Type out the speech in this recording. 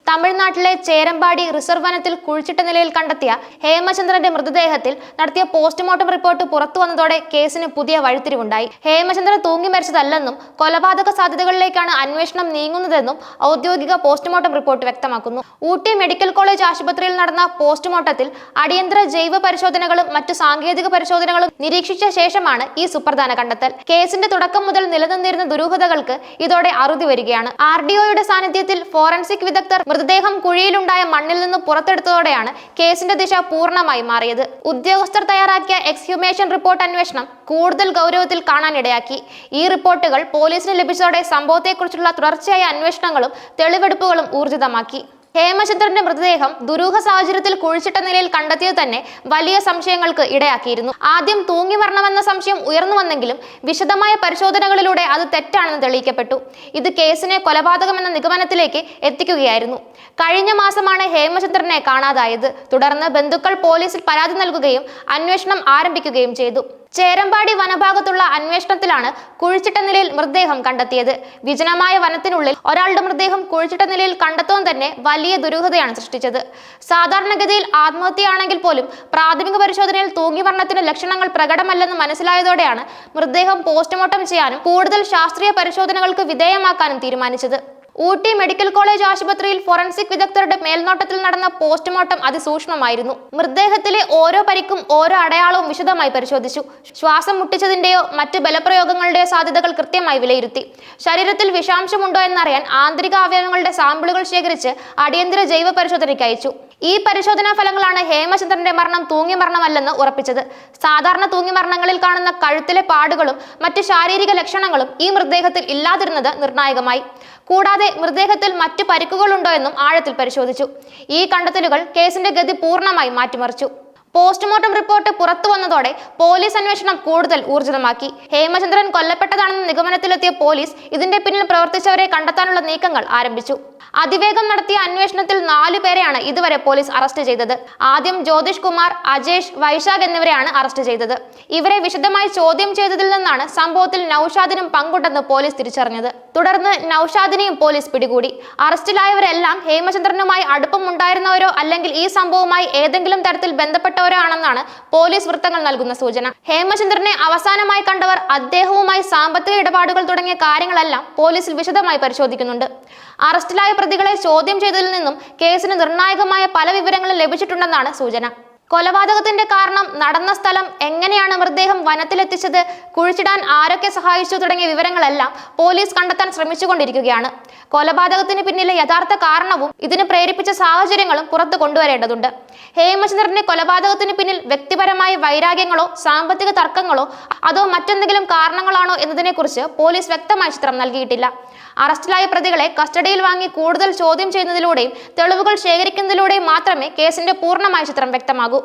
തമിഴ്നാട്ടിലെ ചേരമ്പാടി റിസർവ് വനത്തിൽ കുഴിച്ചിട്ട നിലയിൽ കണ്ടെത്തിയ ഹേമചന്ദ്രന്റെ മൃതദേഹത്തിൽ നടത്തിയ പോസ്റ്റ്മോർട്ടം റിപ്പോർട്ട് പുറത്തു വന്നതോടെ കേസിന് പുതിയ വഴിത്തിരിവുണ്ടായി. ഹേമചന്ദ്രൻ തൂങ്ങി മരിച്ചതല്ലെന്നും കൊലപാതക സാധ്യതകളിലേക്കാണ് അന്വേഷണം നീങ്ങുന്നതെന്നും ഔദ്യോഗിക പോസ്റ്റ്മോർട്ടം റിപ്പോർട്ട് വ്യക്തമാക്കുന്നു. ഊട്ടി മെഡിക്കൽ കോളേജ് ആശുപത്രിയിൽ നടന്ന പോസ്റ്റ്മോർട്ടത്തിൽ അടിയന്തര ജൈവ പരിശോധനകളും മറ്റു സാങ്കേതിക പരിശോധനകളും നിരീക്ഷിച്ച ശേഷമാണ് ഈ സുപ്രധാന കണ്ടെത്തൽ. കേസിന്റെ തുടക്കം മുതൽ നിലനിന്നിരുന്ന ദുരൂഹതകൾക്ക് ഇതോടെ അറുതി വരികയാണ്. RDOയുടെ സാന്നിധ്യത്തിൽ ഫോറൻസിക് വിദഗ്ധർ മൃതദേഹം കുഴിയിലുണ്ടായ മണ്ണിൽ നിന്ന് പുറത്തെടുത്തതോടെയാണ് കേസിന്റെ ദിശ പൂർണ്ണമായി മാറിയത്. ഉദ്യോഗസ്ഥർ തയ്യാറാക്കിയ എക്സ്ഹ്യൂമേഷൻ റിപ്പോർട്ട് അന്വേഷണം കൂടുതൽ ഗൗരവത്തിൽ കാണാനിടയാക്കി. ഈ റിപ്പോർട്ടുകൾ പോലീസിന് ലഭിച്ചതോടെ സംഭവത്തെക്കുറിച്ചുള്ള തുടർച്ചയായ അന്വേഷണങ്ങളും തെളിവെടുപ്പുകളും ഊർജിതമാക്കി. ഹേമചന്ദ്രന്റെ മൃതദേഹം ദുരൂഹ സാഹചര്യത്തിൽ കുഴിച്ചിട്ട നിലയിൽ കണ്ടെത്തിയത് തന്നെ വലിയ സംശയങ്ങൾക്ക് ഇടയാക്കിയിരുന്നു. ആദ്യം തൂങ്ങി മരണമെന്ന സംശയം ഉയർന്നു വന്നെങ്കിലും വിശദമായ പരിശോധനകളിലൂടെ അത് തെറ്റാണെന്ന് തെളിയിക്കപ്പെട്ടു. ഇത് കേസിനെ കൊലപാതകമെന്ന നിഗമനത്തിലേക്ക് എത്തിക്കുകയായിരുന്നു. കഴിഞ്ഞ മാസമാണ് ഹേമചന്ദ്രനെ കാണാതായത്. തുടർന്ന് ബന്ധുക്കൾ പോലീസിൽ പരാതി നൽകുകയും അന്വേഷണം ആരംഭിക്കുകയും ചെയ്തു. ചേരമ്പാടി വനഭാഗത്തുള്ള അന്വേഷണത്തിലാണ് കുഴിച്ചിട്ട നിലയിൽ മൃതദേഹം കണ്ടെത്തിയത്. വിജനമായ വനത്തിനുള്ളിൽ ഒരാളുടെ മൃതദേഹം കുഴിച്ചിട്ട നിലയിൽ കണ്ടെത്തുന്നത് തന്നെ വലിയ ദുരൂഹതയാണ് സൃഷ്ടിച്ചത്. സാധാരണഗതിയിൽ ആത്മഹത്യയാണെങ്കിൽ പോലും പ്രാഥമിക പരിശോധനയിൽ തൂങ്ങിമരണത്തിന് ലക്ഷണങ്ങൾ പ്രകടമല്ലെന്ന് മനസ്സിലായതോടെയാണ് മൃതദേഹം പോസ്റ്റ്മോർട്ടം ചെയ്യാനും കൂടുതൽ ശാസ്ത്രീയ പരിശോധനകൾക്ക് വിധേയമാക്കാനും തീരുമാനിച്ചത്. ഊട്ടി മെഡിക്കൽ കോളേജ് ആശുപത്രിയിൽ ഫോറൻസിക് വിദഗ്ധരുടെ മേൽനോട്ടത്തിൽ നടന്ന പോസ്റ്റ്മോർട്ടം അതിസൂക്ഷ്മമായിരുന്നു. മൃതദേഹത്തിലെ ഓരോ പരിക്കും ഓരോ അടയാളവും വിശദമായി പരിശോധിച്ചു. ശ്വാസം മുട്ടിച്ചതിന്റെയോ മറ്റ് ബലപ്രയോഗങ്ങളുടെയോ സാധ്യതകൾ കൃത്യമായി വിലയിരുത്തി. ശരീരത്തിൽ വിഷാംശമുണ്ടോ എന്നറിയാൻ ആന്തരിക അവയവങ്ങളുടെ സാമ്പിളുകൾ ശേഖരിച്ച് അടിയന്തര ജൈവ പരിശോധനയ്ക്ക് അയച്ചു. ഈ പരിശോധനാ ഫലങ്ങളാണ് ഹേമചന്ദ്രന്റെ മരണം തൂങ്ങി മരണമല്ലെന്ന് ഉറപ്പിച്ചത്. സാധാരണ തൂങ്ങി മരണങ്ങളിൽ കാണുന്ന കഴുത്തിലെ പാടുകളും മറ്റ് ശാരീരിക ലക്ഷണങ്ങളും ഈ മൃതദേഹത്തിൽ ഇല്ലാതിരുന്നത് നിർണായകമായി. കൂടാതെ മൃതദേഹത്തിൽ മറ്റു പരിക്കുകളുണ്ടോ എന്നും ആഴത്തിൽ പരിശോധിച്ചു. ഈ കണ്ടെത്തലുകൾ കേസിന്റെ ഗതി പൂർണ്ണമായി മാറ്റിമറിച്ചു. പോസ്റ്റ്മോർട്ടം റിപ്പോർട്ട് പുറത്തു വന്നതോടെ പോലീസ് അന്വേഷണം കൂടുതൽ ഊർജിതമാക്കി. ഹേമചന്ദ്രൻ കൊല്ലപ്പെട്ടതാണെന്ന നിഗമനത്തിലെത്തിയ പോലീസ് ഇതിന്റെ പിന്നിൽ പ്രവർത്തിച്ചവരെ കണ്ടെത്താനുള്ള നീക്കങ്ങൾ ആരംഭിച്ചു. അതിവേഗം നടത്തിയ അന്വേഷണത്തിൽ 4 പേരെയാണ് ഇതുവരെ പോലീസ് അറസ്റ്റ് ചെയ്തത്. ആദ്യം ജ്യോതിഷ് കുമാർ, അജേഷ്, വൈശാഖ് എന്നിവരെയാണ് അറസ്റ്റ് ചെയ്തത്. ഇവരെ വിശദമായി ചോദ്യം ചെയ്തതിൽ നിന്നാണ് സംഭവത്തിൽ നൌഷാദിനും പങ്കുണ്ടെന്ന് പോലീസ് തിരിച്ചറിഞ്ഞത്. തുടർന്ന് നൌഷാദിനെയും പോലീസ് പിടികൂടി. അറസ്റ്റിലായവരെല്ലാം ഹേമചന്ദ്രനുമായി അടുപ്പമുണ്ടായിരുന്നവരോ അല്ലെങ്കിൽ ഈ സംഭവവുമായി ഏതെങ്കിലും തരത്തിൽ ബന്ധപ്പെട്ടവരോ ആണെന്നാണ് പോലീസ് വൃത്തങ്ങൾ നൽകുന്ന സൂചന. ഹേമചന്ദ്രനെ അവസാനമായി കണ്ടവർ, അദ്ദേഹവുമായി സാമ്പത്തിക ഇടപാടുകൾ തുടങ്ങിയ കാര്യങ്ങളെല്ലാം പോലീസിൽ വിശദമായി പരിശോധിക്കുന്നുണ്ട്. അറസ്റ്റിലായ പ്രതികളെ ചോദ്യം ചെയ്തതിൽ നിന്നും കേസിന് നിർണായകമായ പല വിവരങ്ങളും ലഭിച്ചിട്ടുണ്ടെന്നാണ് സൂചന. കൊലപാതകത്തിന്റെ കാരണം, നടന്ന സ്ഥലം, എങ്ങനെയാണ് മൃതദേഹം വനത്തിലെത്തിച്ചത്, കുഴിച്ചിടാൻ ആരൊക്കെ സഹായിച്ചു തുടങ്ങിയ വിവരങ്ങളെല്ലാം പോലീസ് കണ്ടെത്താൻ ശ്രമിച്ചുകൊണ്ടിരിക്കുകയാണ്. കൊലപാതകത്തിന് പിന്നിലെ യഥാർത്ഥ കാരണവും ഇതിന് പ്രേരിപ്പിച്ച സാഹചര്യങ്ങളും പുറത്തു കൊണ്ടുവരേണ്ടതുണ്ട്. ഹേമചന്ദ്രന്റെ കൊലപാതകത്തിന് പിന്നിൽ വ്യക്തിപരമായ വൈരാഗ്യങ്ങളോ സാമ്പത്തിക തർക്കങ്ങളോ അതോ മറ്റെന്തെങ്കിലും കാരണങ്ങളാണോ എന്നതിനെക്കുറിച്ച് പോലീസ് വ്യക്തമായ ചിത്രം നൽകിയിട്ടില്ല. അറസ്റ്റിലായ പ്രതികളെ കസ്റ്റഡിയിൽ വാങ്ങി കൂടുതൽ ചോദ്യം ചെയ്യുന്നതിലൂടെയും തെളിവുകൾ ശേഖരിക്കുന്നതിലൂടെയും മാത്രമേ കേസിന്റെ പൂർണ്ണമായ ചിത്രം വ്യക്തമാകൂ.